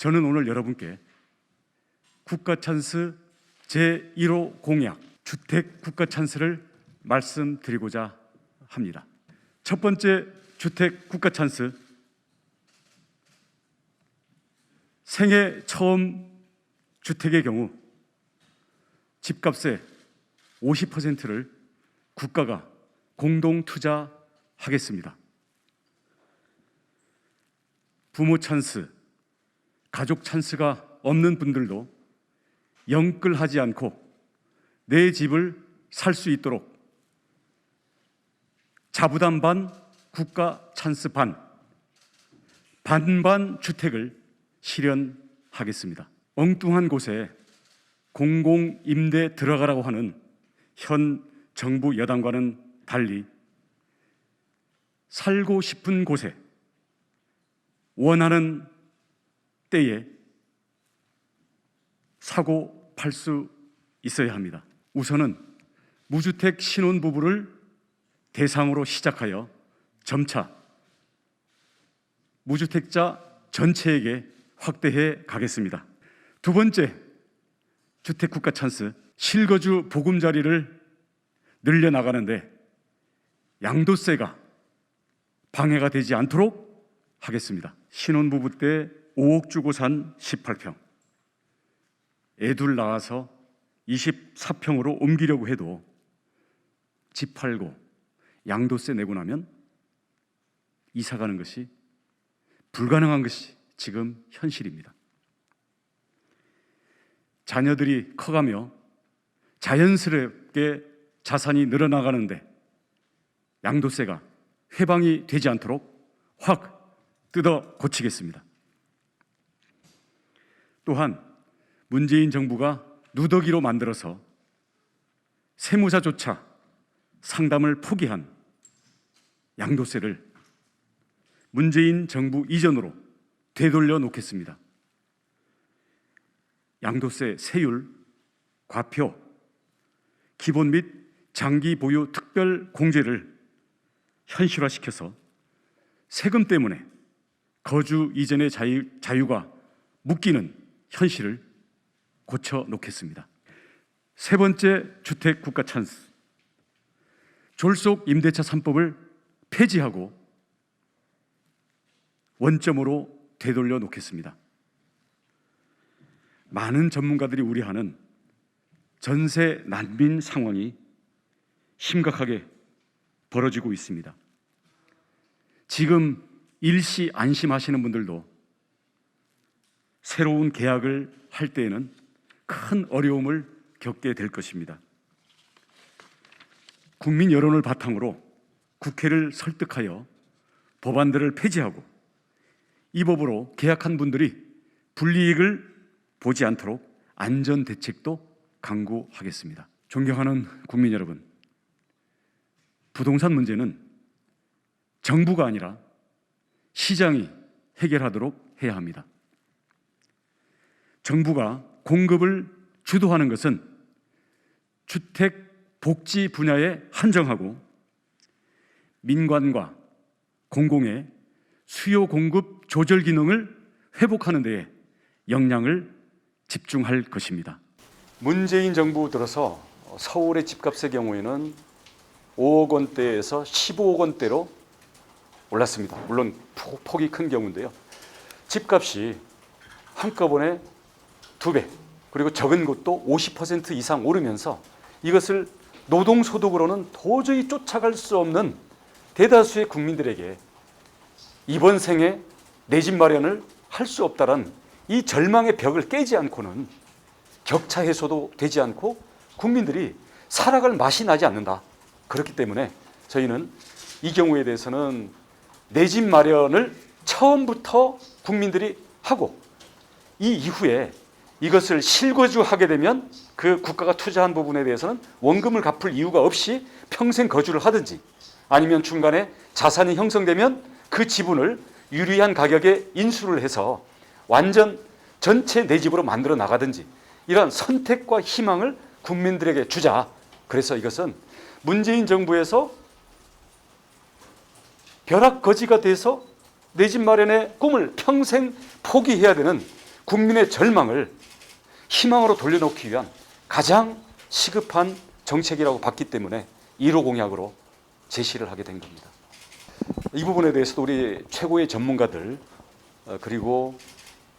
저는 오늘 여러분께 국가 찬스 제1호 공약 주택 국가 찬스를 말씀드리고자 합니다. 첫 번째 주택 국가 찬스, 생애 처음 주택의 경우 집값의 50%를 국가가 공동 투자하겠습니다. 부모 찬스, 가족 찬스가 없는 분들도 영끌하지 않고 내 집을 살 수 있도록 자부담 반, 국가 찬스 반, 반반 주택을 실현하겠습니다. 엉뚱한 곳에 공공임대 들어가라고 하는 현 정부 여당과는 달리 살고 싶은 곳에 원하는 때에 사고 팔 수 있어야 합니다. 우선은 무주택 신혼부부를 대상으로 시작하여 점차 무주택자 전체에게 확대해 가겠습니다. 두 번째 주택 국가 찬스, 실거주 보금자리를 늘려나가는데 양도세가 방해가 되지 않도록 하겠습니다. 신혼부부 때 5억 주고 산 18평, 애둘 낳아서 24평으로 옮기려고 해도 집 팔고 양도세 내고 나면 이사 가는 것이 불가능한 것이 지금 현실입니다. 자녀들이 커가며 자연스럽게 자산이 늘어나가는데 양도세가 회방이 되지 않도록 확 뜯어 고치겠습니다. 또한 문재인 정부가 누더기로 만들어서 세무사조차 상담을 포기한 양도세를 문재인 정부 이전으로 되돌려 놓겠습니다. 양도세 세율, 과표, 기본 및 장기 보유 특별 공제를 현실화시켜서 세금 때문에 거주 이전의 자유가 묶이는 현실을 고쳐 놓겠습니다. 세 번째 주택 국가 찬스, 졸속 임대차 3법을 폐지하고 원점으로 되돌려 놓겠습니다. 많은 전문가들이 우려하는 전세 난민 상황이 심각하게 벌어지고 있습니다. 지금 일시 안심하시는 분들도 새로운 계약을 할 때에는 큰 어려움을 겪게 될 것입니다. 국민 여론을 바탕으로 국회를 설득하여 법안들을 폐지하고 이 법으로 계약한 분들이 불이익을 보지 않도록 안전 대책도 강구하겠습니다. 존경하는 국민 여러분, 부동산 문제는 정부가 아니라 시장이 해결하도록 해야 합니다. 정부가 공급을 주도하는 것은 주택 복지 분야에 한정하고 민관과 공공의 수요 공급 조절 기능을 회복하는 데에 역량을 집중할 것입니다. 문재인 정부 들어서 서울의 집값의 경우에는 5억 원대에서 15억 원대로 올랐습니다. 물론 폭이 큰 경우인데요. 집값이 한꺼번에 2배, 그리고 적은 곳도 50% 이상 오르면서 이것을 노동소득으로는 도저히 쫓아갈 수 없는 대다수의 국민들에게 이번 생에 내 집 마련을 할 수 없다는 이 절망의 벽을 깨지 않고는 격차 해소도 되지 않고 국민들이 살아갈 맛이 나지 않는다. 그렇기 때문에 저희는 이 경우에 대해서는 내 집 마련을 처음부터 국민들이 하고 이 이후에 이것을 실거주하게 되면 그 국가가 투자한 부분에 대해서는 원금을 갚을 이유가 없이 평생 거주를 하든지 아니면 중간에 자산이 형성되면 그 지분을 유리한 가격에 인수를 해서 완전 전체 내 집으로 만들어 나가든지 이러한 선택과 희망을 국민들에게 주자. 그래서 이것은 문재인 정부에서 벼락거지가 돼서 내 집 마련의 꿈을 평생 포기해야 되는 국민의 절망을 희망으로 돌려놓기 위한 가장 시급한 정책이라고 봤기 때문에 1호 공약으로 제시를 하게 된 겁니다. 이 부분에 대해서도 우리 최고의 전문가들 그리고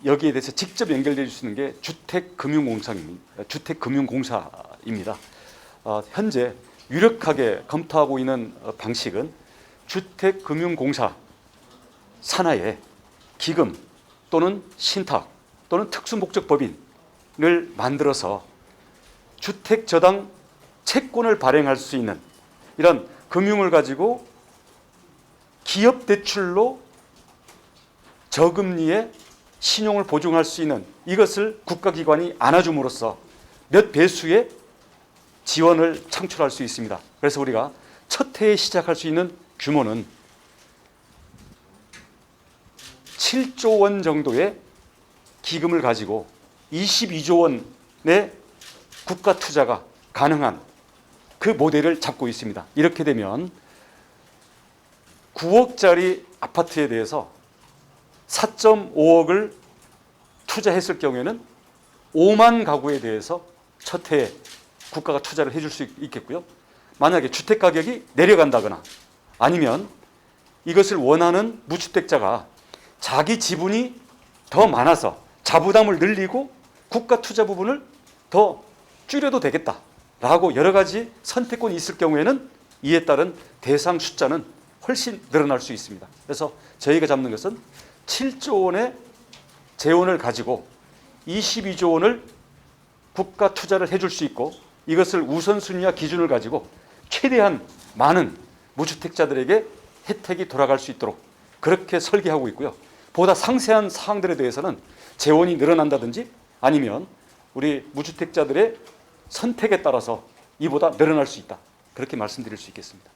여기에 대해서 직접 연결될 수 있는 게 주택금융공사입니다. 현재 유력하게 검토하고 있는 방식은 주택금융공사 산하에 기금 또는 신탁 또는 특수목적법인을 만들어서 주택저당 채권을 발행할 수 있는 이런 금융을 가지고 기업 대출로 저금리에 신용을 보증할 수 있는 이것을 국가기관이 안아줌으로써 몇 배수의 지원을 창출할 수 있습니다. 그래서 우리가 첫 해에 시작할 수 있는 규모는 7조 원 정도의 기금을 가지고 22조 원의 국가 투자가 가능한 그 모델을 잡고 있습니다. 이렇게 되면 9억짜리 아파트에 대해서 4.5억을 투자했을 경우에는 5만 가구에 대해서 첫 해에 국가가 투자를 해줄 수 있겠고요. 만약에 주택 가격이 내려간다거나 아니면 이것을 원하는 무주택자가 자기 지분이 더 많아서 자부담을 늘리고 국가 투자 부분을 더 줄여도 되겠다라고 여러 가지 선택권이 있을 경우에는 이에 따른 대상 숫자는 훨씬 늘어날 수 있습니다. 그래서 저희가 잡는 것은 7조 원의 재원을 가지고 22조 원을 국가 투자를 해줄 수 있고 이것을 우선순위와 기준을 가지고 최대한 많은 무주택자들에게 혜택이 돌아갈 수 있도록 그렇게 설계하고 있고요. 보다 상세한 사항들에 대해서는 재원이 늘어난다든지 아니면 우리 무주택자들의 선택에 따라서 이보다 늘어날 수 있다. 그렇게 말씀드릴 수 있겠습니다.